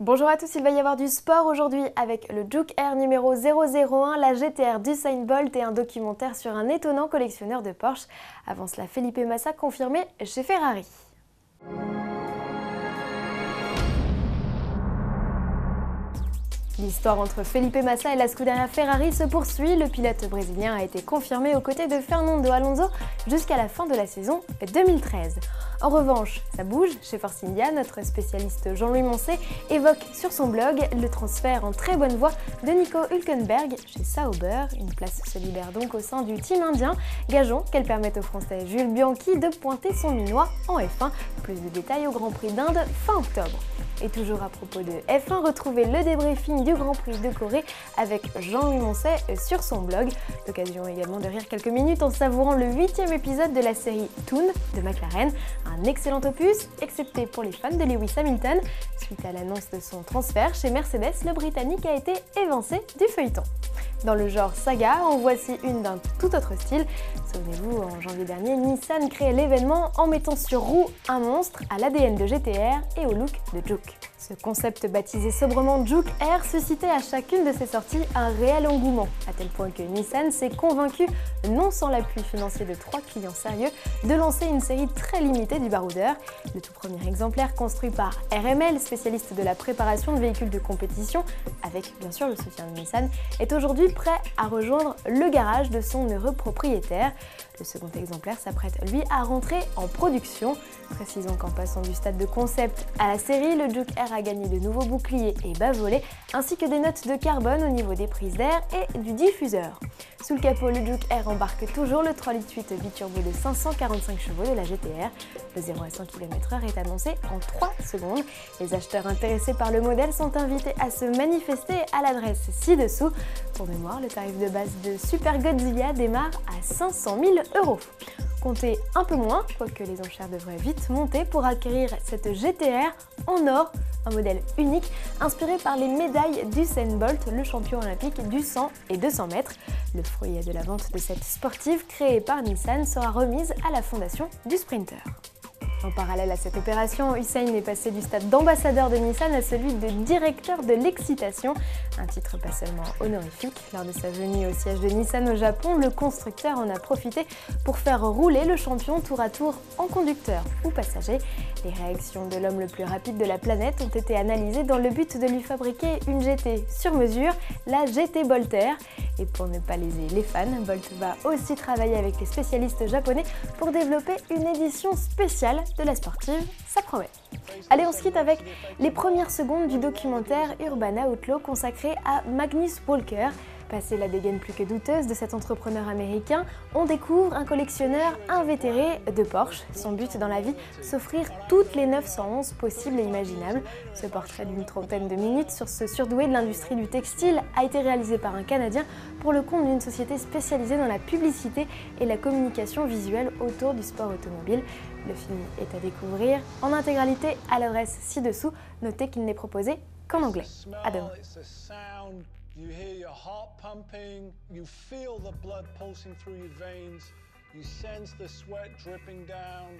Bonjour à tous, il va y avoir du sport aujourd'hui avec le Juke Air numéro 001, la GTR d'Usain Bolt et un documentaire sur un étonnant collectionneur de Porsche. Avant cela, Felipe Massa confirmé chez Ferrari. L'histoire entre Felipe Massa et la Scuderia Ferrari se poursuit. Le pilote brésilien a été confirmé aux côtés de Fernando Alonso jusqu'à la fin de la saison 2013. En revanche, ça bouge. Chez Force India, notre spécialiste Jean-Louis Moncey évoque sur son blog le transfert en très bonne voie de Nico Hülkenberg chez Sauber. Une place se libère donc au sein du team indien. Gageons qu'elle permet au Français Jules Bianchi de pointer son minois en F1. Plus de détails au Grand Prix d'Inde fin octobre. Et toujours à propos de F1, retrouvez le débriefing du Grand Prix de Corée avec Jean-Louis Moncey sur son blog. L'occasion également de rire quelques minutes en savourant le 8e épisode de la série Toon de McLaren. Un excellent opus, excepté pour les fans de Lewis Hamilton. Suite à l'annonce de son transfert chez Mercedes, le Britannique a été évincé du feuilleton. Dans le genre saga, en voici une d'un tout autre style. Souvenez-vous, en janvier dernier, Nissan créait l'événement en mettant sur roue un monstre à l'ADN de GTR et au look de Juke. Ce concept baptisé sobrement Juke Air suscitait à chacune de ses sorties un réel engouement, à tel point que Nissan s'est convaincu, non sans l'appui financier de 3 clients sérieux, de lancer une série très limitée du baroudeur. Le tout premier exemplaire, construit par RML, spécialiste de la préparation de véhicules de compétition, avec bien sûr le soutien de Nissan, est aujourd'hui prêt à rejoindre le garage de son heureux propriétaire. Le second exemplaire s'apprête, lui, à rentrer en production. Précisons qu'en passant du stade de concept à la série, le Juke Air a gagné de nouveaux boucliers et bas-volets, ainsi que des notes de carbone au niveau des prises d'air et du diffuseur. Sous le capot, le Juke Air embarque toujours le 3,8 litres biturbo de 545 chevaux de la GTR. Le 0 à 100 km/h est annoncé en 3 secondes. Les acheteurs intéressés par le modèle sont invités à se manifester à l'adresse ci-dessous. Pour mémoire, le tarif de base de Super Godzilla démarre à 500 000 €. Comptez un peu moins, quoique les enchères devraient vite monter pour acquérir cette GTR en or, un modèle unique inspiré par les médailles d'Usain Bolt, le champion olympique du 100 et 200 mètres. Le fruit de la vente de cette sportive créée par Nissan sera remise à la fondation du sprinter. En parallèle à cette opération, Usain est passé du stade d'ambassadeur de Nissan à celui de directeur de l'excitation, un titre pas seulement honorifique. Lors de sa venue au siège de Nissan au Japon, le constructeur en a profité pour faire rouler le champion tour à tour en conducteur ou passager. Les réactions de l'homme le plus rapide de la planète ont été analysées dans le but de lui fabriquer une GT sur mesure, la GT Bolt Air. Et pour ne pas léser les fans, Bolt va aussi travailler avec les spécialistes japonais pour développer une édition spéciale de la sportive, ça promet. Allez, on se quitte avec les premières secondes du documentaire Urban Outlaw consacré à Magnus Walker. Passé la dégaine plus que douteuse de cet entrepreneur américain, on découvre un collectionneur invétéré de Porsche. Son but dans la vie, s'offrir toutes les 911 possibles et imaginables. Ce portrait d'une trentaine de minutes sur ce surdoué de l'industrie du textile a été réalisé par un Canadien pour le compte d'une société spécialisée dans la publicité et la communication visuelle autour du sport automobile. Le film est à découvrir en intégralité à l'adresse ci-dessous. Notez qu'il n'est proposé qu'en anglais. À demain. You hear your heart pumping, you feel the blood pulsing through your veins, you sense the sweat dripping down.